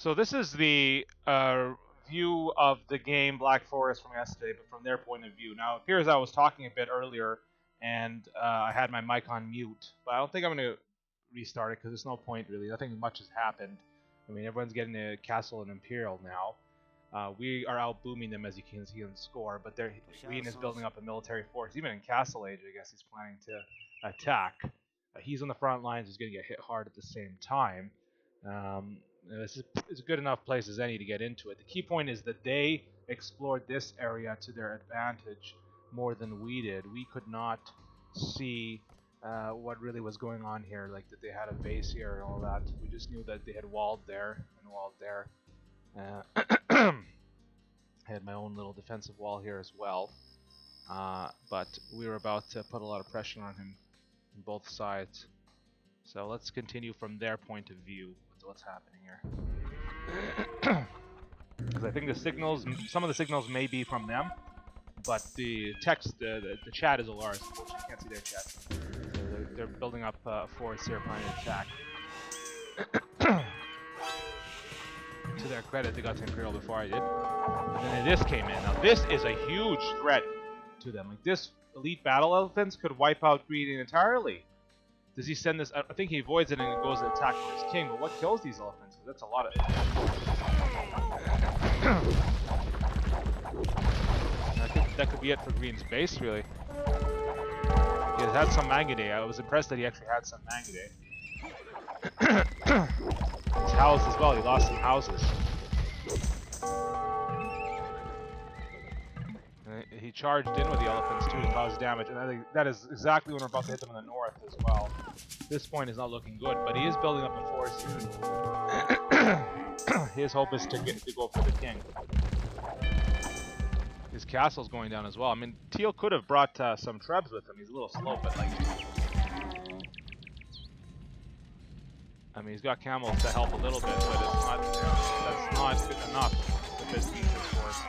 So this is the view of the game Black Forest from yesterday, but from their point of view. Now, it appears I was talking a bit earlier, and I had my mic on mute, but I don't think I'm going to restart it because there's no point really. Nothing much has happened. I mean, everyone's getting a castle and Imperial now. We are out booming them, as you can see on the score, but Green is building up a military force. Even in Castle Age, I guess he's planning to attack. He's on the front lines. He's going to get hit hard at the same time. This is a good enough place as any to get into it. The key point is that they explored this area to their advantage more than we did. We could not see what really was going on here, like that they had a base here and all that. We just knew that they had walled there and walled there. I had my own little defensive wall here as well, but we were about to put a lot of pressure on him on both sides. So let's continue from their point of view. What's happening here? Because I think the signals, some of the signals may be from them, but the text, the chat is ours. Unfortunately, you can't see their chat. So they're building up a force here, planning to attack. To their credit, they got to Imperial before I did. And then this came in. Now this is a huge threat to them. Like this elite battle elephants could wipe out Green entirely. Does he send this? I think he avoids it and it goes to attack for his king. But what kills these elephants? That's a lot of. I think that could be it for Green's base, really. He has had some Mangaday. I was impressed that he actually had some Mangaday. His house as well. He lost some houses. He charged in with the elephants too to cause damage, and I think that is exactly when we're about to hit them in the north as well. This point is not looking good, but he is building up a force here. His hope is to go for the king. His castle's going down as well. I mean, Teal could have brought some trebs with him. He's a little slow, but like, I mean, he's got camels to help a little bit, but it's not. That's not good enough to defeat this force.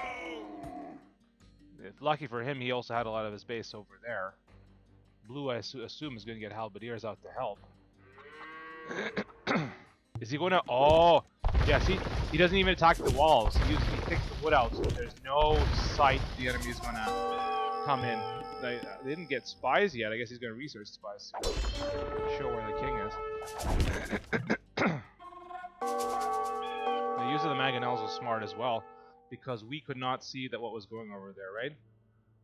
Lucky for him, he also had a lot of his base over there. Blue, I assume, is going to get halberdiers out to help. Is he going to? Oh, yeah. See, he doesn't even attack the walls. He takes the wood out, so there's no sight the enemy is going to come in. They didn't get spies yet. I guess he's going to research spies to show where the king is. The use of the mangonels was smart as well, because we could not see that what was going over there, right?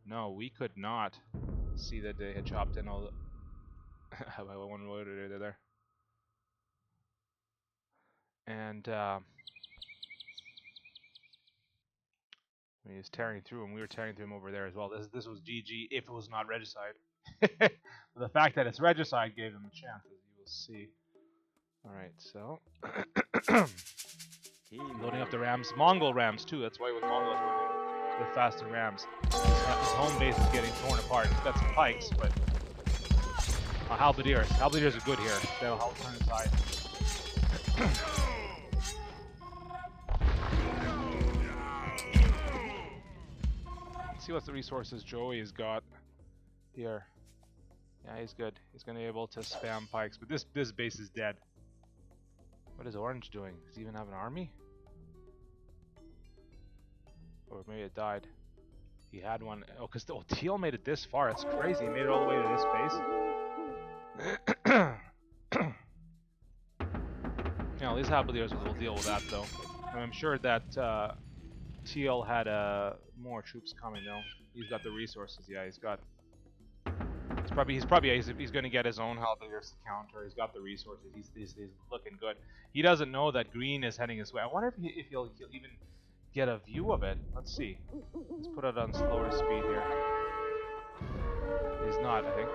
No, we could not see that they had chopped in all the one road there. And he was tearing through him. We were tearing through him over there as well. This was GG if it was not Regicide. The fact that it's Regicide gave him a chance, as you will see. Alright, so loading up the rams. Mongol rams too. That's why with Mongols running with faster rams. His home base is getting torn apart. He's got some pikes, but halberdiers. Halberdiers are good here. They'll help turn aside. Let's see what the resources Joey has got here. Yeah, he's good. He's gonna be able to spam pikes, but this base is dead. What is Orange doing? Does he even have an army? Or maybe it died. He had one. Oh, because Teal made it this far. It's crazy. He made it all the way to this base. You know, these halberdiers will deal with that, though. And I'm sure that Teal had more troops coming, though. He's got the resources. Yeah, he's got. He's going to get his own halberdiers to counter. He's got the resources. He's looking good. He doesn't know that Green is heading his way. I wonder if he'll even get a view of it. Let's see. Let's put it on slower speed here. He's not, I think.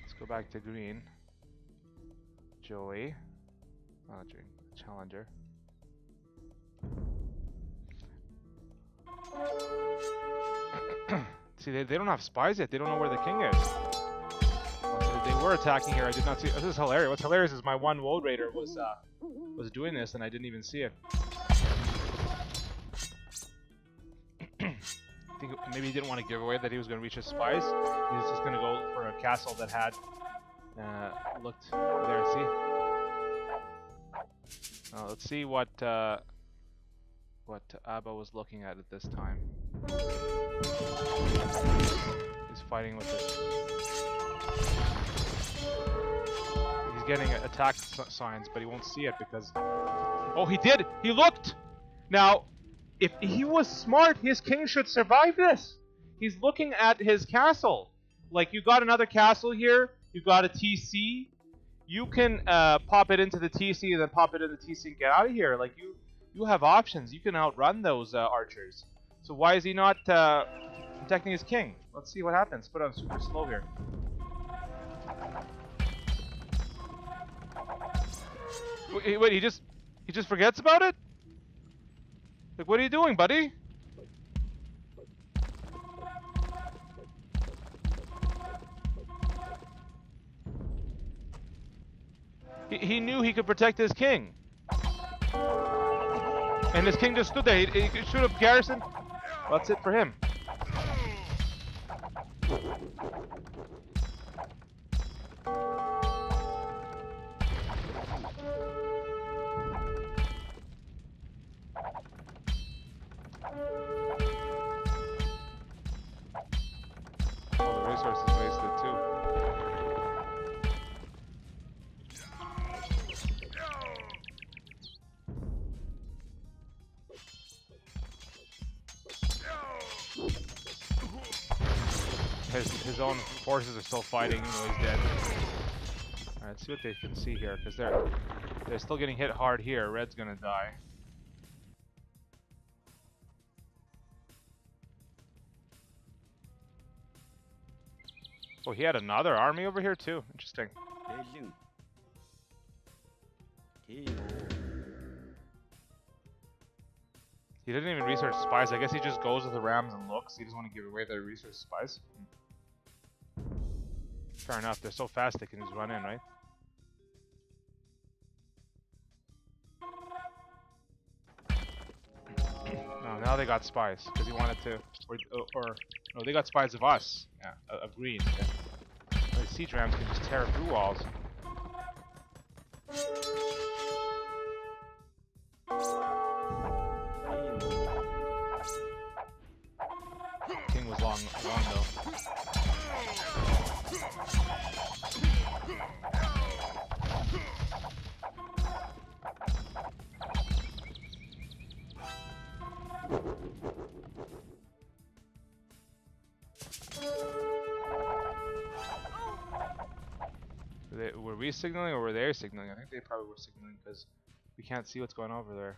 Let's go back to Green. Joey. Not Joey. Challenger. See, they don't have spies yet. They don't know where the king is. They were attacking here. I did not see. This is hilarious. What's hilarious is my one Woad Raider was doing this, and I didn't even see it. I think maybe he didn't want to give away that he was going to reach his spies. He was just going to go for a castle that had looked there. See, Let's see what Abba was looking at this time. He's fighting with it. He's getting attack signs, but he won't see it because... Oh, he did! He looked! Now, if he was smart, his king should survive this. He's looking at his castle. Like, you got another castle here, you got a TC. You can pop it into the TC and then pop it into the TC and get out of here. Like, you have options. You can outrun those archers. So why is he not protecting his king? Let's see what happens. Put it on super slow here. Wait, he just forgets about it? Like, what are you doing, buddy? He knew he could protect his king. And his king just stood there. He should have garrisoned. Well, that's it for him. All the resources wasted too. His own forces are still fighting even though he's dead. Alright, let's see what they can see here, because they're still getting hit hard here. Red's gonna die. Oh, he had another army over here too. Interesting. He didn't even research spies. I guess he just goes with the rams and looks. He doesn't want to give away the research spies. Fair enough. They're so fast they can just run in, right? No, now they got spies because he wanted to, or no, they got spies of us. Yeah, of green. Yeah. The siege rams can just tear through walls. King was long though. Were we signaling or were they signaling? I think they probably were signaling because we can't see what's going on over there.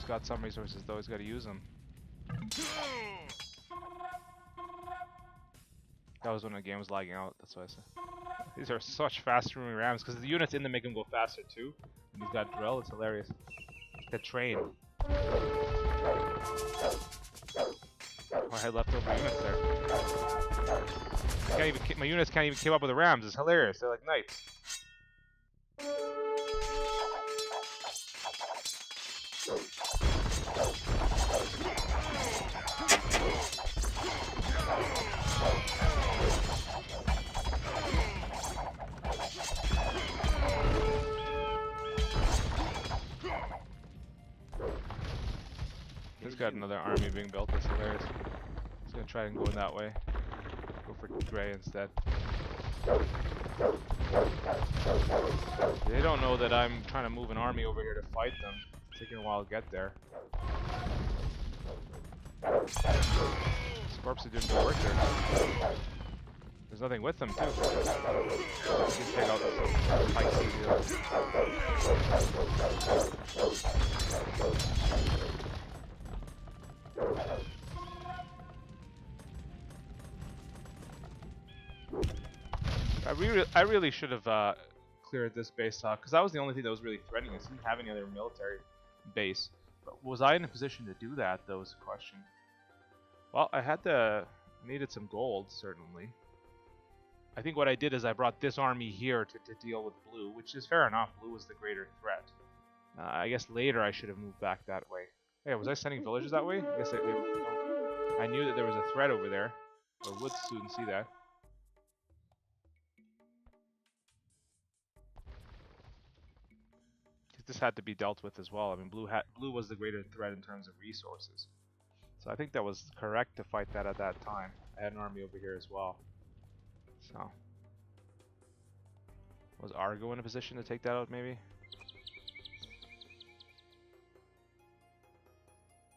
Got some resources though, he's got to use them. That was when the game was lagging out, that's why I said. These are such fast moving rams because the units in them make them go faster too. And he's got drill, it's hilarious. The train. I had leftover units there. My units can't even keep up with the rams, it's hilarious, they're like knights. He's got another army being built, that's hilarious. He's gonna try and go in that way. Go for Grey instead. They don't know that I'm trying to move an army over here to fight them. It's taking a while to get there. Scorps are doing good work there. There's nothing with them too. You can take out the pikes easily. I really should have cleared this base off, because that was the only thing that was really threatening us. Didn't have any other military base. But was I in a position to do that? That was the question. Well, needed some gold, certainly. I think what I did is I brought this army here to deal with blue, which is fair enough. Blue was the greater threat. I guess later I should have moved back that way. Hey, was I sending villagers that way? I guess I knew that there was a threat over there. I would soon see that. This had to be dealt with as well. I mean, blue was the greater threat in terms of resources. So I think that was correct to fight that at that time. I had an army over here as well. So was Argo in a position to take that out, maybe?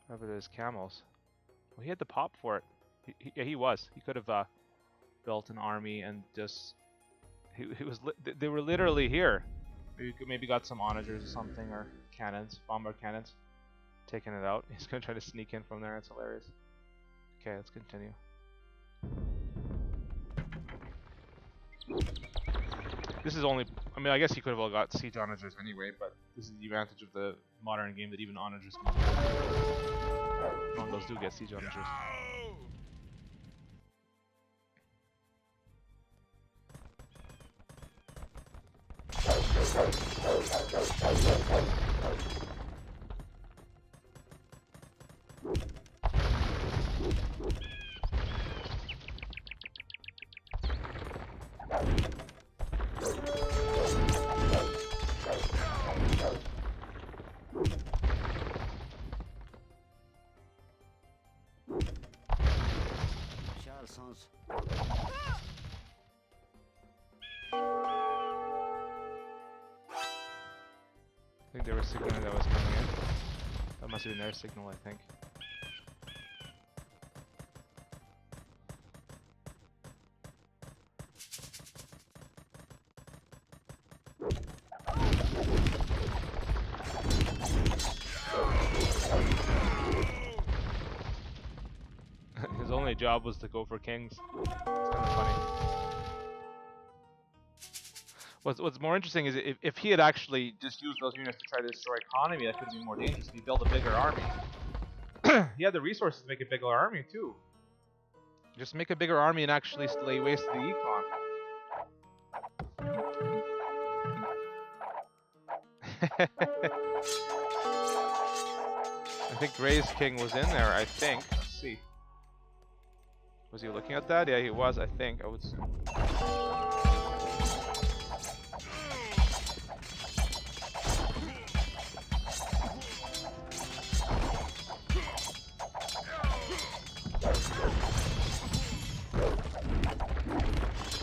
Whatever it is, camels. Well, he had the pop for it. Yeah, he was. He could have built an army and just. They were literally here. Maybe got some onagers or something, or cannons, bombard cannons. Taking it out. He's gonna try to sneak in from there. It's hilarious. Okay, let's continue. This is only. I mean, I guess he could have all got siege onagers anyway, but this is the advantage of the modern game that even onagers can. Oh, those do get siege onagers. I think they were signaling that was coming in. That must have been their signal, I think. His only job was to go for kings. It's kind of funny. What's more interesting is if he had actually just used those units to try to destroy economy, that could be more dangerous. He built a bigger army. He had the resources to make a bigger army too. Just make a bigger army and actually lay waste to the econ. I think Gray's king was in there, I think. Let's see. Was he looking at that? Yeah, he was, I think. I would assume.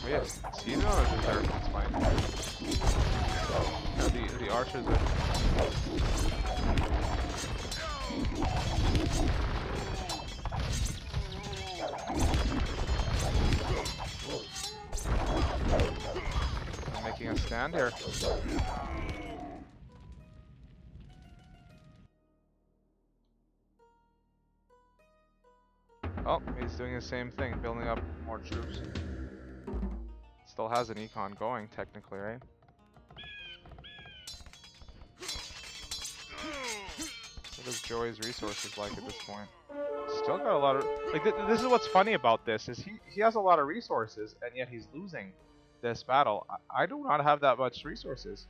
Yes, see no, it's there. It's fine. Yeah, the archers are. I'm making a stand here. Oh, he's doing the same thing, building up more troops. Still has an econ going, technically, right? What is Joey's resources like at this point? Still got a lot of... Like, this is what's funny about this, is he has a lot of resources, and yet he's losing this battle. I do not have that much resources.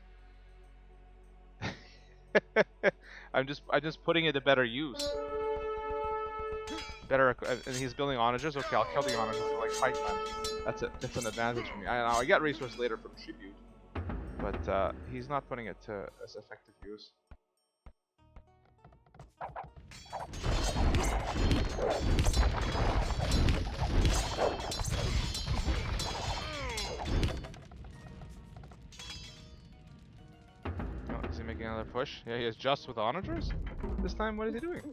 I'm just putting it to better use. Better, and he's building onagers. Okay, I'll kill the onagers for like pikemen. That's an advantage for me. I get resources later from tribute, but he's not putting it to as effective use. Oh, is he making another push? Yeah, he is just with onagers this time. What is he doing?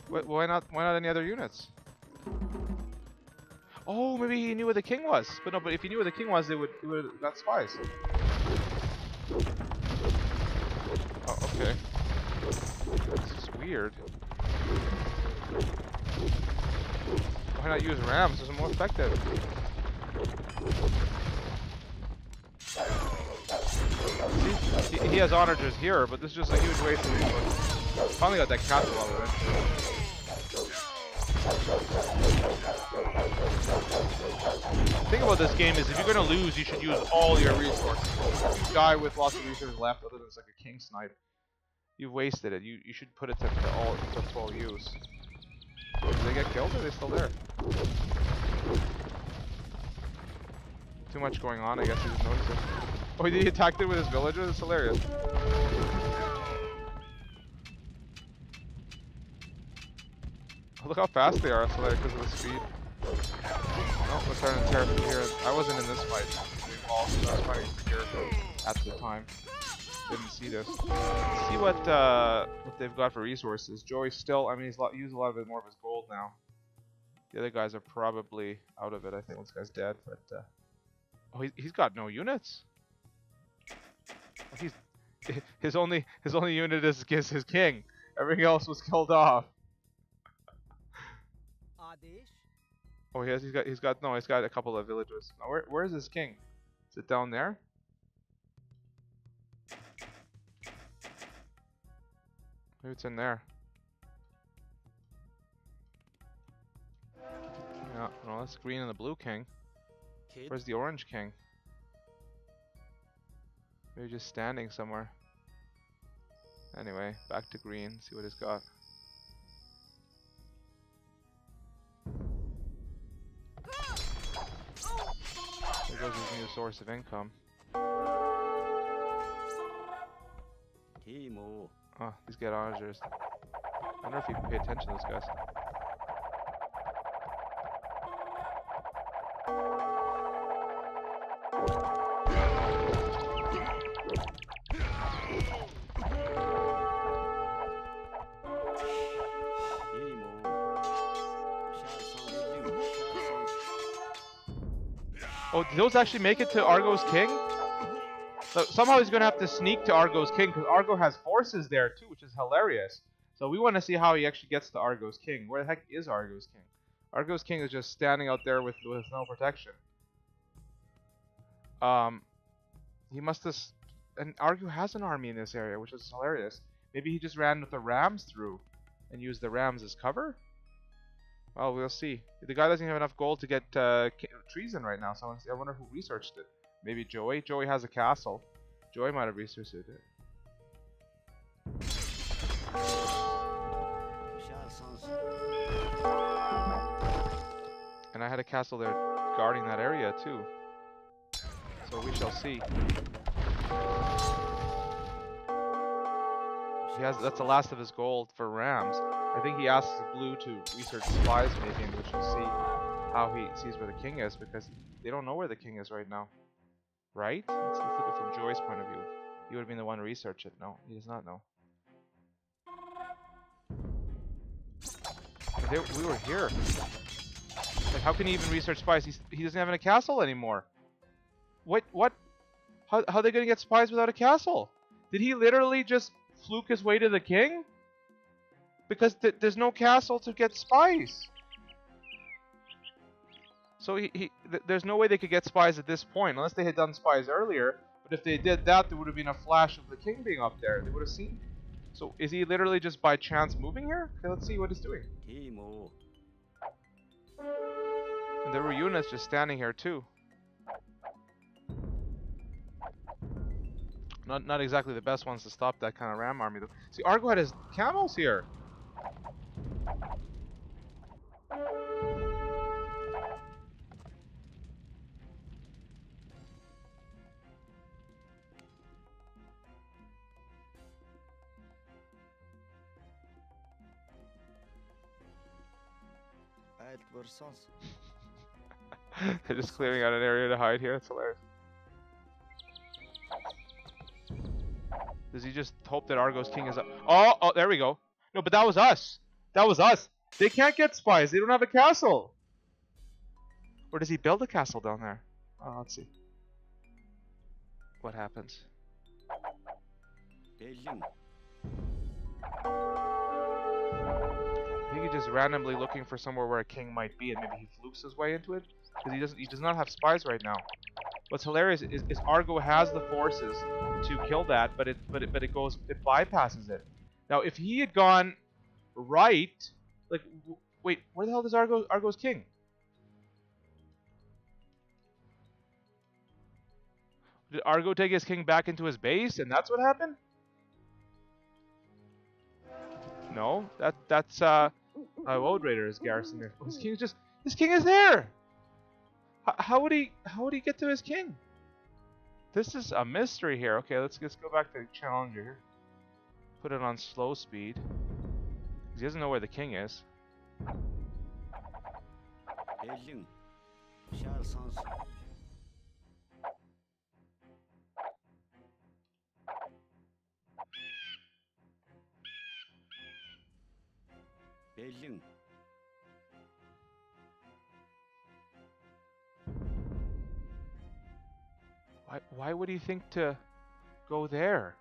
Why not any other units? Oh, maybe he knew where the king was. But no, but if he knew where the king was, they would have got spies. Oh, okay. This is weird. Why not use rams? Those are more effective. He has onagers here, but this is just a huge waste of resources. Finally got that castle out of it. The thing about this game is if you're going to lose, you should use all your resources. If you die with lots of resources left, other than like a king snipe, you've wasted it. You should put it to full use. Did they get killed or are they still there? Too much going on, I guess he just noticed it. Oh, he attacked it with his villager? That's hilarious. Oh, look how fast they are, hilarious because of the speed. Oh, we're starting to tear from here. I wasn't in this fight. We all started fighting from here at the time. Didn't see this. Let's see what they've got for resources. Joey's still, I mean, he's used a lot of more of his gold now. The other guys are probably out of it. I think this guy's dead, but oh, he's got no units. His only unit is his king. Everything else was killed off. Oh, he's got a couple of villagers. Now, where is his king? Is it down there? Maybe it's in there. Yeah, no, that's green and the blue king. Where's the orange king? Maybe just standing somewhere. Anyway, back to green, see what he's got. There goes his new source of income. Oh, these get onagers. I wonder if you can pay attention to this guys. Oh, did those actually make it to Argo's king? So somehow he's going to have to sneak to Argo's king because Argo has forces there too, which is hilarious. So we want to see how he actually gets to Argo's king. Where the heck is Argo's king? Argo's king is just standing out there with no protection. He must have... And Argo has an army in this area, which is hilarious. Maybe he just ran with the rams through and used the rams as cover? Well, we'll see. The guy doesn't have enough gold to get treason right now, so I wonder who researched it. Maybe Joey? Joey has a castle. Joey might have researched it. And I had a castle there guarding that area too. So we shall see. That's the last of his gold for rams. I think he asks Blue to research spies maybe, and we shall see how he sees where the king is, because they don't know where the king is right now. Right? Let's look at it from Joy's point of view. He would have been the one to research it. No, he does not know. We were here. Like, how can he even research spies? He doesn't have a castle anymore. What? How are they going to get spies without a castle? Did he literally just fluke his way to the king? Because there's no castle to get spies. So there's no way they could get spies at this point, unless they had done spies earlier. But if they did that, there would have been a flash of the king being up there. They would have seen. So is he literally just by chance moving here? Okay, let's see what he's doing. And there were units just standing here too. Not exactly the best ones to stop that kind of ram army though. See, Argo had his camels here. They're just clearing out an area to hide here. It's hilarious. Does he just hope that Argo's king is up? Oh, there we go. No, but that was us. That was us. They can't get spies. They don't have a castle. Or does he build a castle down there? Oh, let's see. What happens? I think he's just randomly looking for somewhere where a king might be, and maybe he flukes his way into it. Because he does not have spies right now. What's hilarious is Argo has the forces to kill that, but it bypasses it. Now, if he had gone right, like, wait, where the hell is Argo's king? Did Argo take his king back into his base, and that's what happened? No, that's Woad Raider's garrison there. Oh, his king is there. How would he get to his king? This is a mystery here. Okay, let's go back to Challenger here. Put it on slow speed. Because he doesn't know where the king is. Why would he think to go there?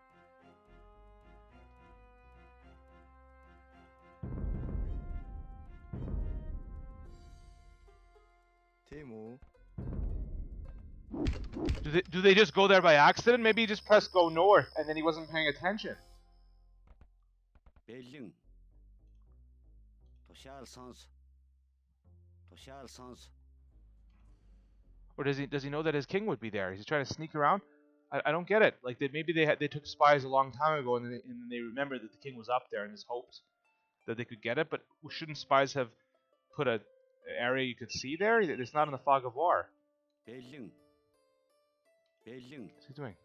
Do they just go there by accident? Maybe he just pressed go north and then he wasn't paying attention. Or does he know that his king would be there? Is he trying to sneak around? I don't get it. Like maybe they took spies a long time ago and they remembered that the king was up there and just hoped that they could get it. But shouldn't spies have put a area you could see there? It's not in the fog of war. What's he doing?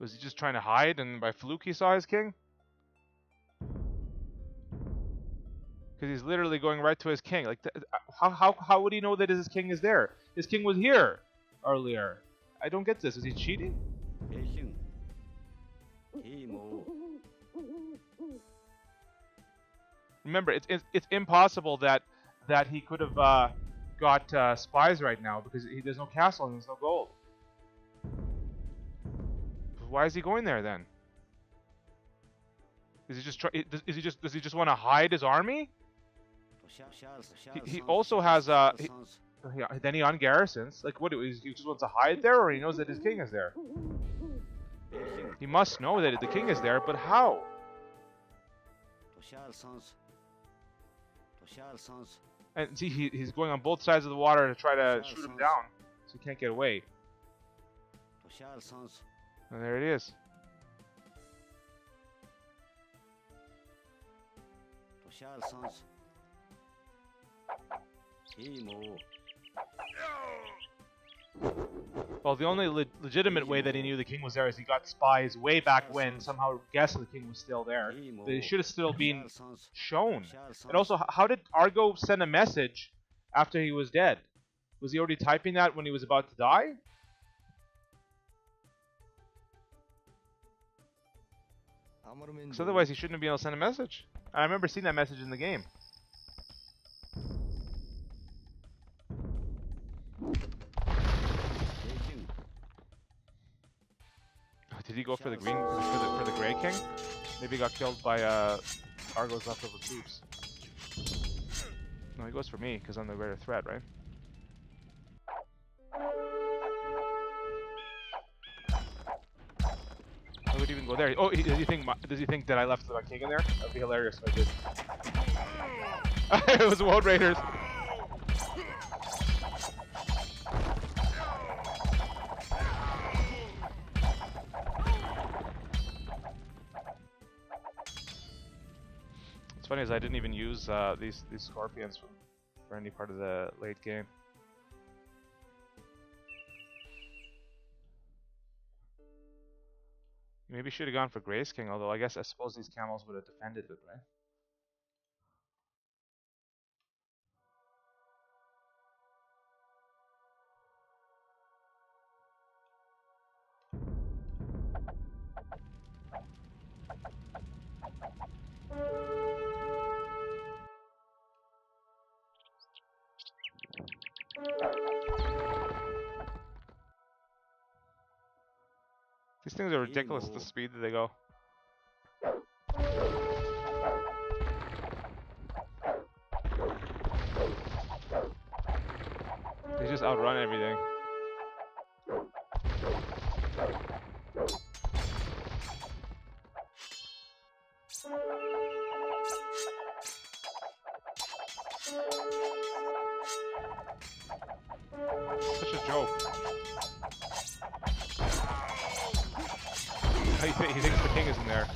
Was he just trying to hide and by fluke he saw his king? Because he's literally going right to his king. Like, how would he know that his king is there? His king was here earlier. I don't get this. Is he cheating? Remember, it's impossible that he could have got spies right now because there's no castle and there's no gold. Why is he going there then? Is he just does he just want to hide his army? He also has then he on garrisons. Like what? He just wants to hide there, or he knows that his king is there. He must know that the king is there, but how? And see, he's going on both sides of the water to try to shoot him down, so he can't get away. And there it is. Well, the only legitimate way that he knew the king was there is he got spies way back when, somehow guessing the king was still there. But he should have still been shown. And also, how did Argo send a message after he was dead? Was he already typing that when he was about to die? Because otherwise he shouldn't have been able to send a message. I remember seeing that message in the game. Did he go for the green for the gray king? Maybe he got killed by Argo's leftover troops. No, he goes for me because I'm the greater threat, right? I would even go there. Oh, does he think that I left my king in there? That'd be hilarious if I did. It was Woad Raiders. What's funny is I didn't even use these scorpions for any part of the late game. Maybe should have gone for Grace King, although I suppose these camels would have defended it, right? These things are ridiculous at the speed that they go. just outrun everything. Such a joke. He thinks the king is in there.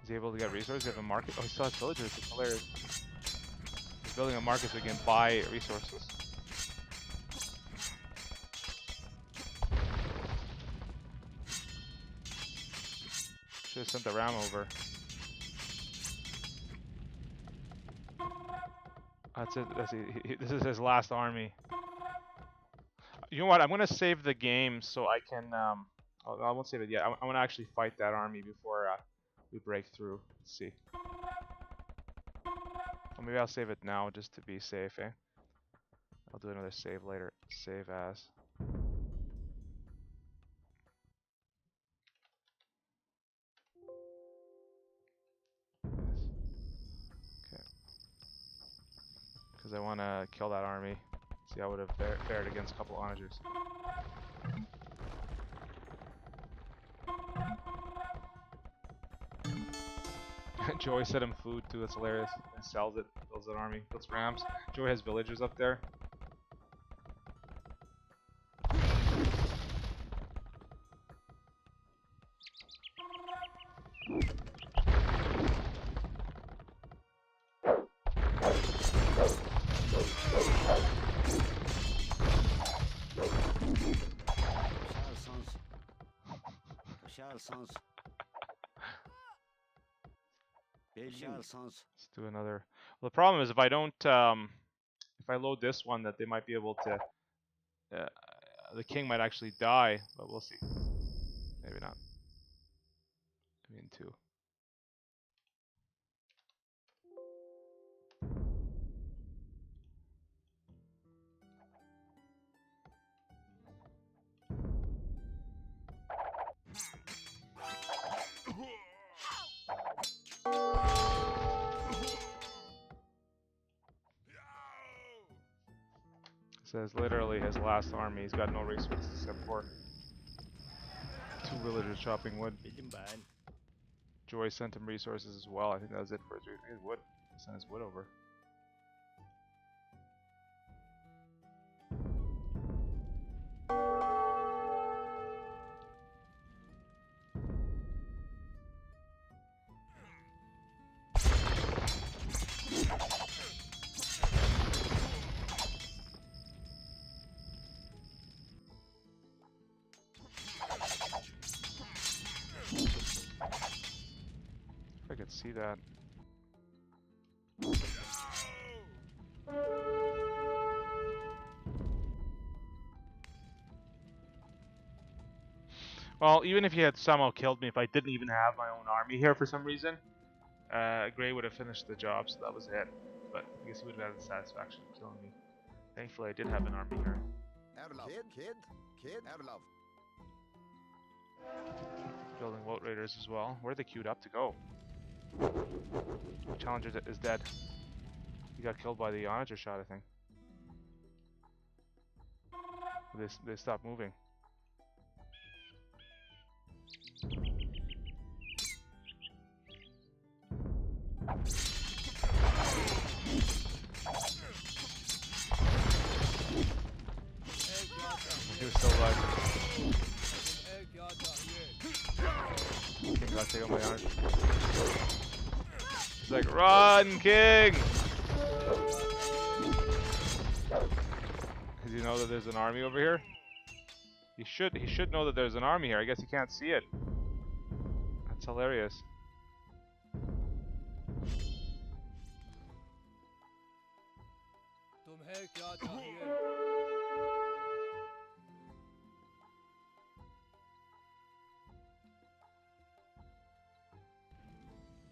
Is he able to get resources? Have a market? Oh, he still has villagers. It's hilarious. He's building a market so he can buy resources. Should have sent the ram over. That's it. This is his last army. You know what? I'm gonna save the game so I can. I won't save it yet. I want to actually fight that army before we break through. Let's see. Or maybe I'll save it now just to be safe. Eh? I'll do another save later. Save as. Okay. Because I want to kill that army. See how it would have fared against a couple of onagers. Joey sent him food too, that's hilarious. He sells it, builds an army, builds rams. Joey has villagers up there. Let's do another. Well, the problem is if I don't, if I load this one, that they might be able to. The king might actually die, but we'll see. Maybe not. I mean, two. Says literally his last army. He's got no resources except for 2 villagers chopping wood. Joy sent him resources as well. I think that was it for his wood. He sent his wood over. I could see that. Well, even if he had somehow killed me, if I didn't even have my own army here for some reason, Gray would have finished the job, so that was it. But I guess he would have had the satisfaction of killing me. Thankfully, I did have an army here. Kid, building Vote Raiders as well. Where are they queued up to go? Challenger is dead. He got killed by the onager shot, I think. They stopped moving. He was still alive. King got taken by onager. He's like, run, King! Does he know that there's an army over here? He should know that there's an army here. I guess he can't see it. That's hilarious.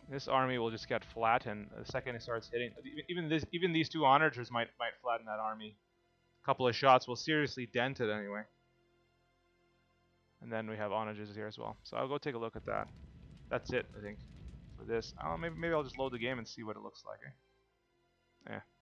This army will just get flattened the second it starts hitting. Even these 2 onagers might flatten that army. A couple of shots will seriously dent it anyway. And then we have onagers here as well. So I'll go take a look at that. That's it, I think. for this. Maybe I'll just load the game and see what it looks like. Eh? Yeah.